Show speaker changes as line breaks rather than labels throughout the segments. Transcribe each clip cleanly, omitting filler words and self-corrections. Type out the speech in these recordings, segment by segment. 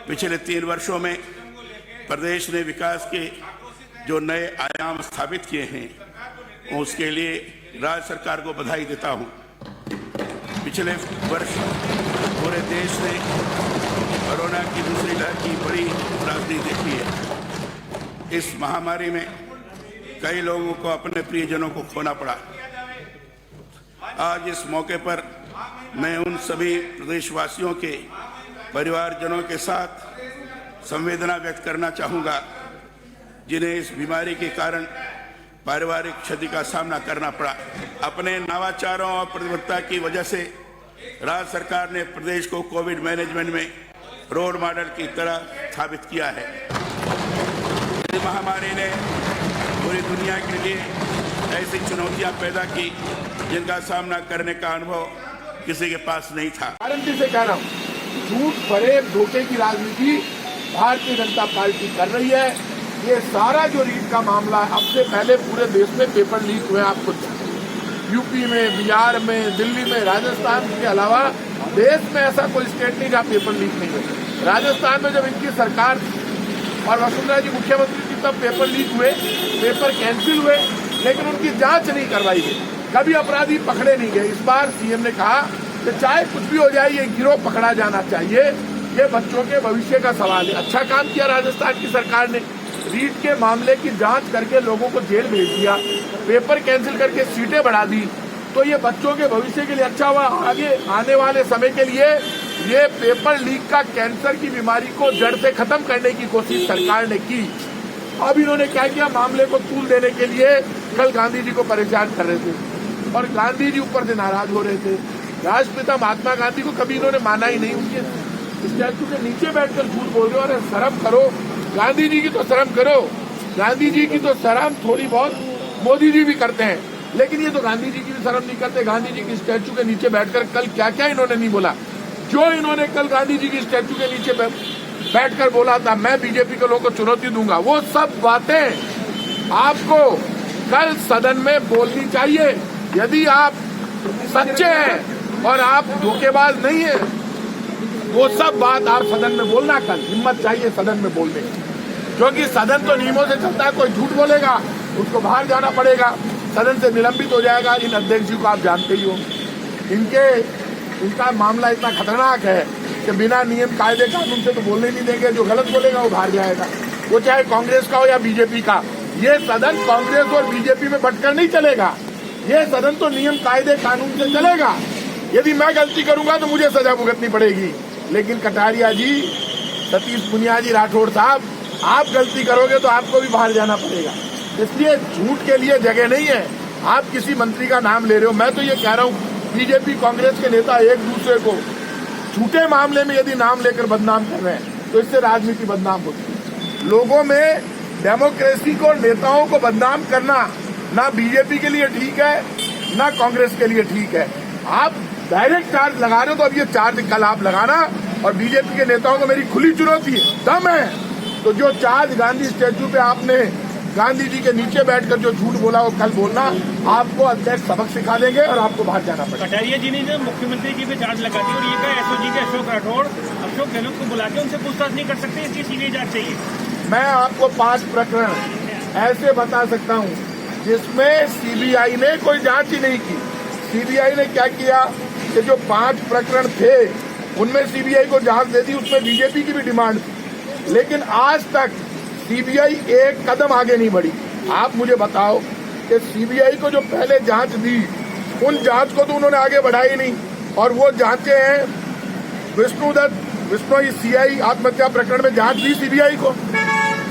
पिछले 3 वर्षों में प्रदेश ने विकास के जो नए आयाम स्थापित किए हैं उसके लिए राज्य सरकार को बधाई देता हूं। पिछले वर्ष पूरे देश ने कोरोना की दूसरी लहर की बड़ी त्रासदी देखी है। इस महामारी में कई लोगों को अपने प्रियजनों को खोना पड़ा। आज इस मौके पर मैं उन सभी प्रदेशवासियों के परिवारजनों के साथ संवेदना व्यक्त करना चाहूँगा जिन्हें इस बीमारी के कारण पारिवारिक क्षति का सामना करना पड़ा। अपने नवाचारों और प्रतिबद्धता की वजह से राज्य सरकार ने प्रदेश को कोविड मैनेजमेंट में रोल मॉडल की तरह स्थापित किया है। इस महामारी ने पूरी दुनिया के लिए ऐसी चुनौतियां पैदा की जिनका सामना करने का अनुभव किसी के पास नहीं था।
गारंटी से कह रहा हूँ, झूठ फरेब धोखे की राजनीति भारतीय जनता पार्टी कर रही है। ये सारा जो रीट का मामला है, अब से पहले पूरे देश में पेपर लीक हुए, आपको यूपी में, बिहार में, दिल्ली में, राजस्थान के अलावा देश में ऐसा कोई स्टेट नहीं जहाँ पेपर लीक नहीं हुए। राजस्थान में जब इनकी सरकार और वसुंधरा जी मुख्यमंत्री थी तब पेपर लीक हुए, पेपर कैंसिल हुए, लेकिन उनकी जांच नहीं करवाई गई, कभी अपराधी पकड़े नहीं गए। इस बार सीएम ने कहा कि चाहे कुछ भी हो जाए ये गिरोह पकड़ा जाना चाहिए, ये बच्चों के भविष्य का सवाल है। अच्छा काम किया राजस्थान की सरकार ने, रीट के मामले की जांच करके लोगों को जेल भेज दिया, पेपर कैंसिल करके सीटें बढ़ा दी, तो ये बच्चों के भविष्य के लिए अच्छा हुआ। आगे आने वाले समय के लिए ये पेपर लीक का कैंसर की बीमारी को जड़ से खत्म करने की कोशिश सरकार ने की। अब इन्होंने क्या किया, मामले को तूल देने के लिए कल गांधी जी को परेशान कर रहे थे और गांधी जी ऊपर से नाराज हो रहे थे। राष्ट्रपिता महात्मा गांधी को कभी इन्होंने माना ही नहीं, उनके स्टैचू के नीचे बैठकर झूठ बोल रहे हो। अरे शर्म करो, गांधी जी की तो शर्म करो। गांधी जी की तो शर्म थोड़ी बहुत मोदी जी भी करते हैं, लेकिन ये तो गांधी जी की भी शर्म नहीं करते। गांधी जी की स्टैचू के नीचे बैठकर कल क्या क्या इन्होंने नहीं बोला, जो इन्होंने कल गांधी जी की स्टैचू के नीचे बैठकर बोला था, मैं बीजेपी के लोगों को चुनौती दूंगा, वो सब बातें आपको कल सदन में बोलनी चाहिए। यदि आप सच्चे हैं और आप धोखेबाज नहीं है, वो सब बात आप सदन में बोलना। कल हिम्मत चाहिए सदन में बोलने की, क्योंकि सदन तो नियमों से चलता है। कोई झूठ बोलेगा उसको बाहर जाना पड़ेगा, सदन से निलंबित हो जाएगा। इन अध्यक्ष जी को आप जानते ही हो, इनका मामला इतना खतरनाक है कि बिना नियम कायदे कानून से तो बोलने नहीं देंगे। जो गलत बोलेगा वो बाहर जाएगा, वो चाहे कांग्रेस का हो या बीजेपी का। ये सदन कांग्रेस और बीजेपी में बंटकर नहीं चलेगा, ये सदन तो नियम कायदे कानून से चलेगा। यदि मैं गलती करूंगा तो मुझे सजा भुगतनी पड़ेगी, लेकिन कटारिया जी, सतीश पुनिया जी, राठौड़ साहब, आप गलती करोगे तो आपको भी बाहर जाना पड़ेगा। इसलिए झूठ के लिए जगह नहीं है। आप किसी मंत्री का नाम ले रहे हो, मैं तो ये कह रहा हूँ बीजेपी कांग्रेस के नेता एक दूसरे को झूठे मामले में यदि नाम लेकर बदनाम कर रहे हैं तो इससे राजनीति बदनाम होती है। लोगों में डेमोक्रेसी को, नेताओं को बदनाम करना ना बीजेपी के लिए ठीक है ना कांग्रेस के लिए ठीक है। आप डायरेक्ट चार्ज लगा रहे हो, तो अब ये चार्ज कल आप लगाना। और बीजेपी के नेताओं को मेरी खुली चुनौती है, दम है तो जो चार्ज गांधी स्टैचू पे आपने गांधी जी के नीचे बैठकर जो झूठ बोला वो कल बोलना। आपको अध्यक्ष सबक सिखा देंगे और आपको बाहर जाना पड़ेगा।
कटारिया जी ने मुख्यमंत्री की भी चार्ज लगा दी और ये कहा एसओजी के अशोक राठौड़ अशोक गहलोत को बुला के उनसे पूछताछ नहीं कर सकते, इसकी सीबीआई जांच चाहिए।
मैं आपको 5 प्रकरण ऐसे बता सकता हूँ जिसमें सीबीआई ने कोई जांच ही नहीं की। सीबीआई ने क्या किया कि जो 5 प्रकरण थे उनमें सीबीआई को जांच दे दी, उसमें बीजेपी की भी डिमांड थी, लेकिन आज तक सीबीआई एक कदम आगे नहीं बढ़ी। आप मुझे बताओ कि सीबीआई को जो पहले जांच दी उन जांच को तो उन्होंने आगे बढ़ाई नहीं, और वो जांचे हैं विष्णु सीआई आत्महत्या प्रकरण में जांच दी सीबीआई को,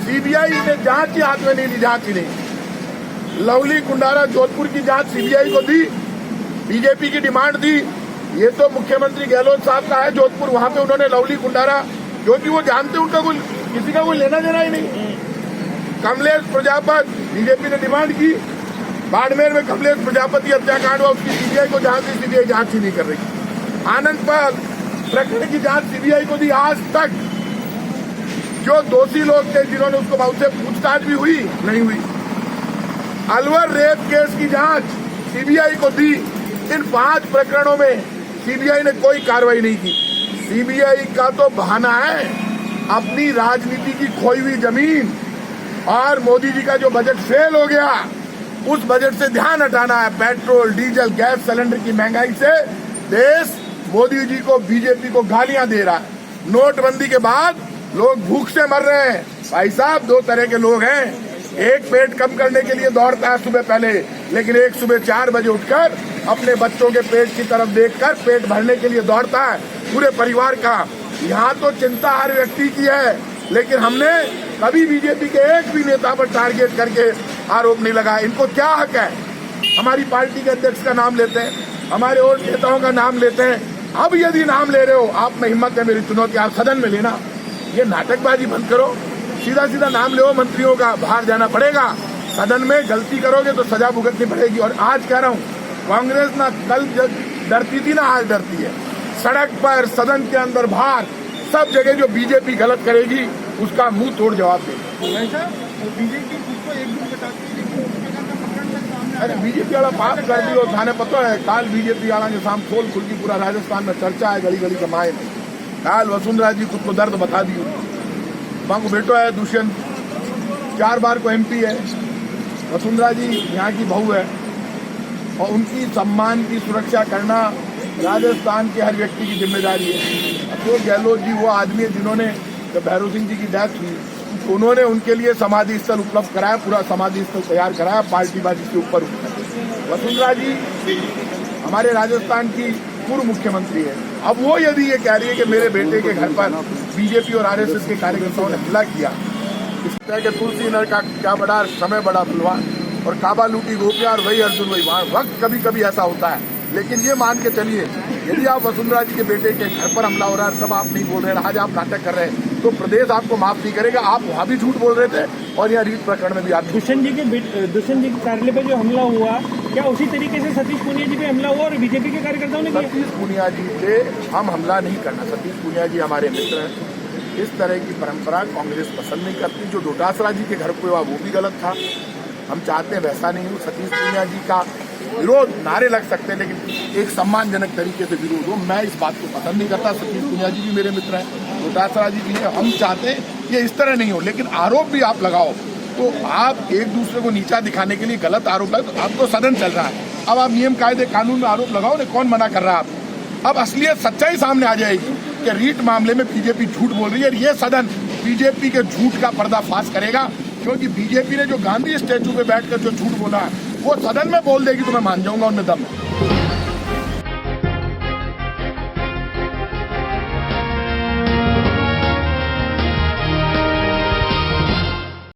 सीबीआई ने जांच ही हाथ में नहीं ली, जांच ही नहीं। लवली कुंडारा जोधपुर की जांच सीबीआई को दी, बीजेपी की डिमांड दी। ये तो मुख्यमंत्री गहलोत साहब का है जोधपुर, वहां पे उन्होंने लवली कुंडारा, क्योंकि वो जानते उनका किसी का कोई लेना देना ही नहीं। कमलेश प्रजापति, बीजेपी ने डिमांड की, बाड़मेर में कमलेश प्रजापति हत्याकांड हुआ, उसकी सीबीआई को जांच दी, सीबीआई जांच ही नहीं कर रही। आनंदपाल प्रकरण की जांच सीबीआई को दी, आज तक जो दोषी लोग थे जिन्होंने उससे पूछताछ भी हुई नहीं हुई। अलवर रेप केस की जांच सीबीआई को दी, इन 5 प्रकरणों में सीबीआई ने कोई कार्रवाई नहीं की। सीबीआई का तो बहाना है अपनी राजनीति की खोई हुई जमीन और मोदी जी का जो बजट फेल हो गया, उस बजट से ध्यान हटाना है। पेट्रोल, डीजल, गैस सिलेंडर की महंगाई से देश मोदी जी को, बीजेपी को गालियां दे रहा है। नोटबंदी के बाद लोग भूख से मर रहे हैं। भाई साहब, दो तरह के लोग हैं, एक पेट कम करने के लिए दौड़ता है सुबह पहले, लेकिन एक सुबह 4 बजे उठकर अपने बच्चों के पेट की तरफ देखकर पेट भरने के लिए दौड़ता है पूरे परिवार का। यहाँ तो चिंता हर व्यक्ति की है, लेकिन हमने कभी बीजेपी के एक भी नेता पर टारगेट करके आरोप नहीं लगाया। इनको क्या हक है? हमारी पार्टी के अध्यक्ष का नाम लेते हैं, हमारे और नेताओं का नाम लेते हैं। अब यदि नाम ले रहे हो, आप में हिम्मत है, मेरी चुनौती, आप सदन में लेना, ये नाटकबाजी बंद करो, सीधा सीधा नाम ले, मंत्रियों का बाहर जाना पड़ेगा। सदन में गलती करोगे तो सजा भुगतनी पड़ेगी। और आज कह रहा हूँ, कांग्रेस ना कल डरती थी ना आज डरती है। सड़क पर, सदन के अंदर, बाहर, सब जगह जो बीजेपी गलत करेगी उसका मुंह तोड़ जवाब देगी।
बीजेपी खुद को एक दिन बताती है, लेकिन उस प्रकार का प्रकरण तक सामने
अरे बीजेपी वाला पाप कर दियो, थाने पता है काल बीजेपी वाला के साम खोल खुल की पूरा राजस्थान में चर्चा है, गली गली कमाए में। काल वसुंधरा जी खुद को दर्द बता दियो। वहाँ को बेटो है दुष्यंत, 4 बार को MP है। वसुंधरा जी यहाँ की बहू है और उनकी सम्मान की सुरक्षा करना राजस्थान के हर व्यक्ति की जिम्मेदारी है। अशोक गहलोत जी वो आदमी है जिन्होंने, जब भैरव सिंह जी की डेथ हुई, उन्होंने उनके लिए समाधि स्थल उपलब्ध कराया, पूरा समाधि स्थल तैयार कराया, पार्टीबाजी के ऊपर। वसुंधरा जी हमारे राजस्थान की पूर्व मुख्यमंत्री है। अब वो यदि ये कह रही है कि मेरे बेटे के घर पर बीजेपी और RSS के कार्यकर्ताओं ने हमला किया, इस तरह के तुलसी नर का क्या बड़ा समय बड़ा फुलवा और काबा लूटी गोपियां और वही अर्जुन वही वाण। वक्त कभी कभी ऐसा होता है, लेकिन ये मान के चलिए, यदि आप वसुंधरा जी के बेटे के घर पर हमला हो रहा है तब आप नहीं बोल रहे हैं, आज आप नाटक कर रहे हैं, तो प्रदेश आपको माफ नहीं करेगा। आप वहाँ भी झूठ बोल रहे थे और यहाँ रीट प्रकरण में भी आप।
दुष्यंत जी के कार्यालय पर जो हमला हुआ, क्या उसी तरीके से सतीश पूनिया जी पे हमला हुआ और बीजेपी के कार्यकर्ताओं ने किया?
सतीश पूनिया जी पे हम हमला नहीं करना। सतीश पूनिया जी हमारे मित्र हैं। इस तरह की परंपरा कांग्रेस पसंद नहीं करती। जो डोटासरा जी के घर पे हुआ वो भी गलत था, हम चाहते हैं वैसा नहीं हो। सतीश पूनिया जी का विरोध, नारे लग सकते हैं, लेकिन एक सम्मानजनक तरीके से विरोध हो। मैं इस बात को पसंद नहीं करता। सतीश पूनिया जी भी मेरे मित्र हैं, डोटासरा जी भी हैं। हम चाहते हैं कि इस तरह नहीं हो, लेकिन आरोप भी आप लगाओ तो आप एक दूसरे को नीचा दिखाने के लिए गलत आरोप लगाओ। तो अब तो सदन चल रहा है, अब आप नियम कायदे कानून में आरोप लगाओ ना, कौन मना कर रहा है? आप अब असलियत सच्चाई सामने आ जाएगी कि रीट मामले में बीजेपी झूठ बोल रही है। ये सदन बीजेपी के झूठ का पर्दाफाश करेगा, क्योंकि बीजेपी ने जो गांधी स्टैचू पे बैठकर जो झूठ बोला है वो सदन में बोल देगी तो मैं मान जाऊंगा उनमें दम है।